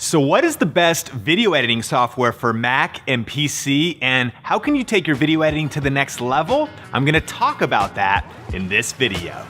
So what is the best video editing software for Mac and PC, and how can you take your video editing to the next level? I'm gonna talk about that in this video.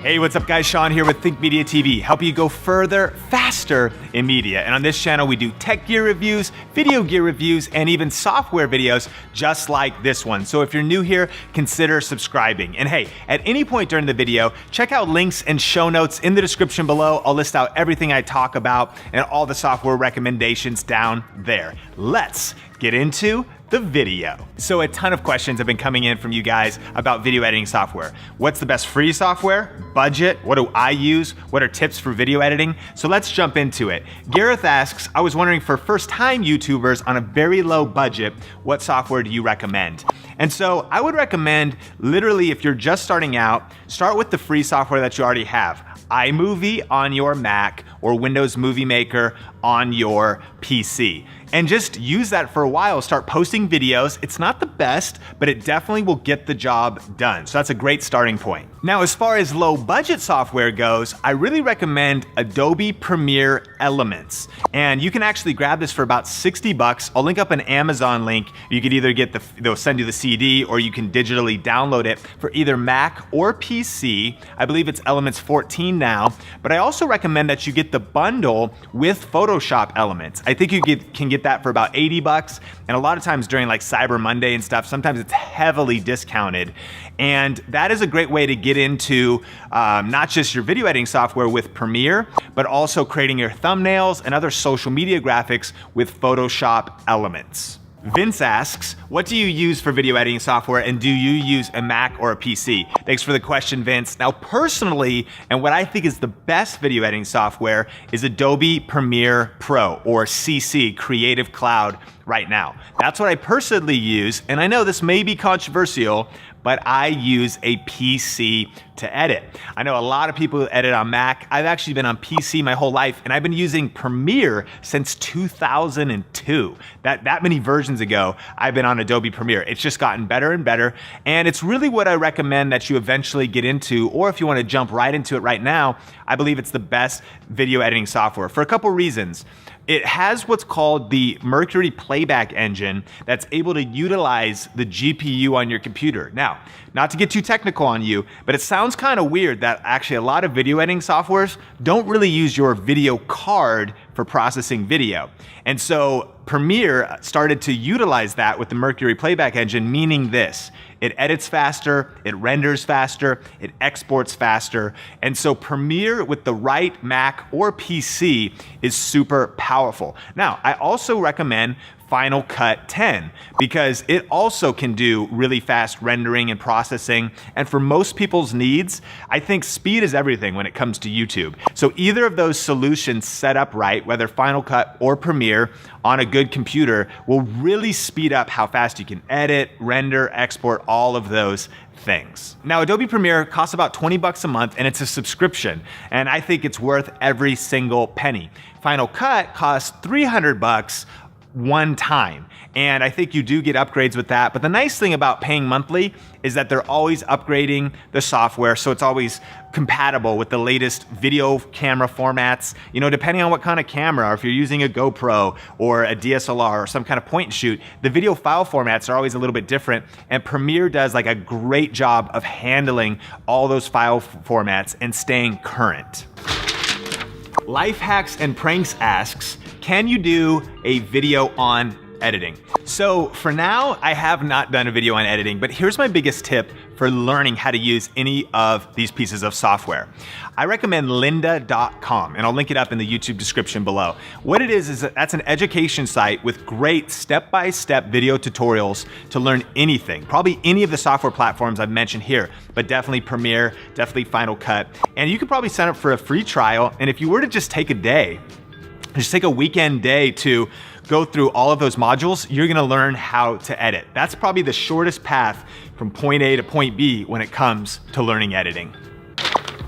Hey, what's up guys? Sean here with Think Media TV, helping you go further, faster in media. And on this channel, we do tech gear reviews, video gear reviews, and even software videos just like this one. So if you're new here, consider subscribing. And hey, at any point during the video, check out links and show notes in the description below. I'll list out everything I talk about and all the software recommendations down there. Let's get into the video. So a ton of questions have been coming in from you guys about video editing software. What's the best free software? Budget? What do I use? What are tips for video editing? So let's jump into it. Gareth asks, I was wondering for first-time YouTubers on a very low budget, what software do you recommend? And so I would recommend, literally, if you're just starting out, start with the free software that you already have. iMovie on your Mac or Windows Movie Maker on your PC. And just use that for a while, start posting videos. It's not the best, but it definitely will get the job done. So that's a great starting point. Now, as far as low budget software goes, I really recommend Adobe Premiere Elements. And you can actually grab this for about 60 bucks. I'll link up an Amazon link. You could either get they'll send you the CD or you can digitally download it for either Mac or PC. I believe it's Elements 14 now, but I also recommend that you get the bundle with Photoshop Elements. I think you can get that for about 80 bucks. And a lot of times during like Cyber Monday and stuff, sometimes it's heavily discounted. And that is a great way to get into not just your video editing software with Premiere, but also creating your thumbnails and other social media graphics with Photoshop Elements. Vince asks, what do you use for video editing software, and do you use a Mac or a PC? Thanks for the question, Vince. Now, personally, and what I think is the best video editing software is Adobe Premiere Pro, or CC, Creative Cloud, right now. That's what I personally use, and I know this may be controversial, but I use a PC to edit. I know a lot of people who edit on Mac. I've actually been on PC my whole life, and I've been using Premiere since 2002. That many versions ago, I've been on Adobe Premiere. It's just gotten better and better, and it's really what I recommend that you eventually get into, or if you want to jump right into it right now, I believe it's the best video editing software for a couple reasons. It has what's called the Mercury playback engine that's able to utilize the GPU on your computer. Now, not to get too technical on you, but it sounds kind of weird that actually a lot of video editing softwares don't really use your video card for processing video. And so Premiere started to utilize that with the Mercury playback engine, meaning this: it edits faster, it renders faster, it exports faster. And so Premiere with the right Mac or PC is super powerful. Now, I also recommend Final Cut 10 because it also can do really fast rendering and processing. And for most people's needs, I think speed is everything when it comes to YouTube. So either of those solutions set up right, whether Final Cut or Premiere on a good computer, will really speed up how fast you can edit, render, export, all of those things. Now, Adobe Premiere costs about 20 bucks a month, and it's a subscription, and I think it's worth every single penny. Final Cut costs 300 bucks one time, and I think you do get upgrades with that. But the nice thing about paying monthly is that they're always upgrading the software, so it's always compatible with the latest video camera formats. You know, depending on what kind of camera, or if you're using a GoPro or a DSLR or some kind of point and shoot, the video file formats are always a little bit different, and Premiere does like a great job of handling all those file formats and staying current. Life Hacks and Pranks asks, can you do a video on editing? So for now, I have not done a video on editing, but here's my biggest tip for learning how to use any of these pieces of software. I recommend lynda.com, and I'll link it up in the YouTube description below. What it is that's an education site with great step-by-step video tutorials to learn anything, probably any of the software platforms I've mentioned here, but definitely Premiere, definitely Final Cut. And you could probably sign up for a free trial, and if you were to just take a day, just take a weekend day to go through all of those modules, you're gonna learn how to edit. That's probably the shortest path from point A to point B when it comes to learning editing.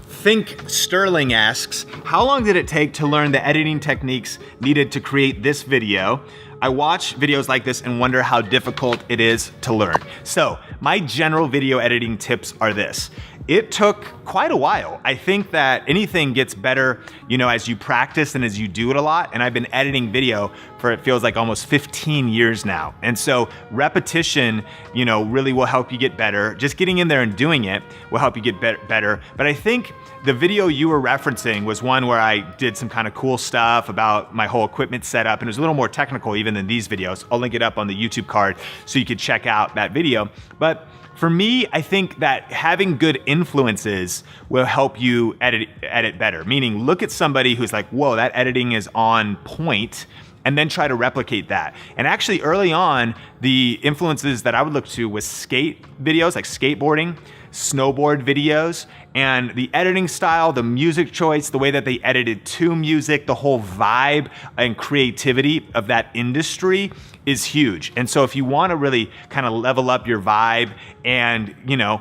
Think Sterling asks, how long did it take to learn the editing techniques needed to create this video? I watch videos like this and wonder how difficult it is to learn. So my general video editing tips are this. it took quite a while. I think that anything gets better, as you practice and as you do it a lot. And I've been editing video for, it feels like, almost 15 years now. And so repetition, really will help you get better. Just getting in there and doing it will help you get better. But I think the video you were referencing was one where I did some kind of cool stuff about my whole equipment setup, and it was a little more technical even than these videos. I'll link it up on the YouTube card so you could check out that video. But for me, I think that having good influences will help you edit better. Meaning, look at somebody who's like, whoa, that editing is on point, and then try to replicate that. And actually early on, the influences that I would look to was skate videos, like skateboarding, snowboard videos, and the editing style, the music choice, the way that they edited to music, the whole vibe and creativity of that industry is huge. And so if you want to really kind of level up your vibe, and you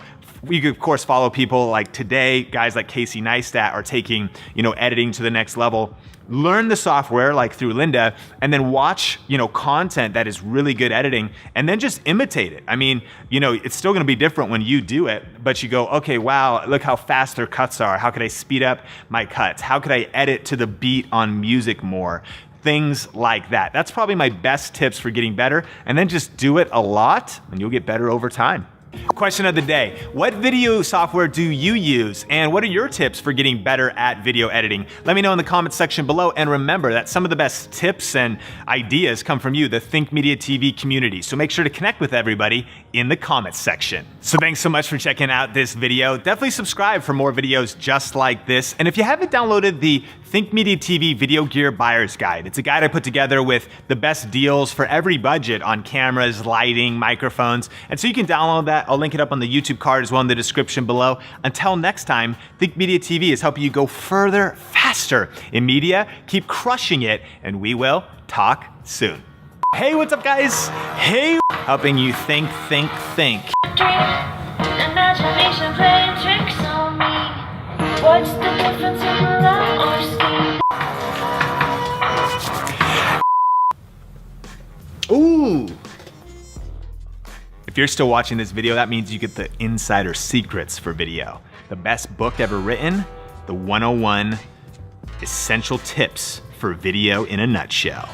could of course follow people like today, guys like Casey Neistat are taking editing to the next level. Learn the software like through Linda, and then watch content that is really good editing, and then just imitate it. I mean, it's still going to be different when you do it, but you go, okay, wow, look how fast their cuts are. How could I speed up my cuts? How could I edit to the beat on music more? Things like that. That's probably my best tips for getting better, and then just do it a lot and you'll get better over time. Question of the day: what video software do you use, and what are your tips for getting better at video editing? Let me know in the comments section below, and remember that some of the best tips and ideas come from you, the Think Media TV community. So make sure to connect with everybody in the comments section. So thanks so much for checking out this video. Definitely subscribe for more videos just like this. And if you haven't downloaded the Think Media TV Video Gear Buyer's Guide, it's a guide I put together with the best deals for every budget on cameras, lighting, microphones. And so you can download that. I'll link it up on the YouTube card as well in the description below. Until next time, Think Media TV is helping you go further, faster in media. Keep crushing it, and we will talk soon. Hey, what's up, guys? Hey, helping you think. Imagination playing tricks on me. What's the difference in love or scheme? Ooh. If you're still watching this video, that means you get the insider secrets for video. The best book ever written, the 101 Essential Tips for Video in a Nutshell.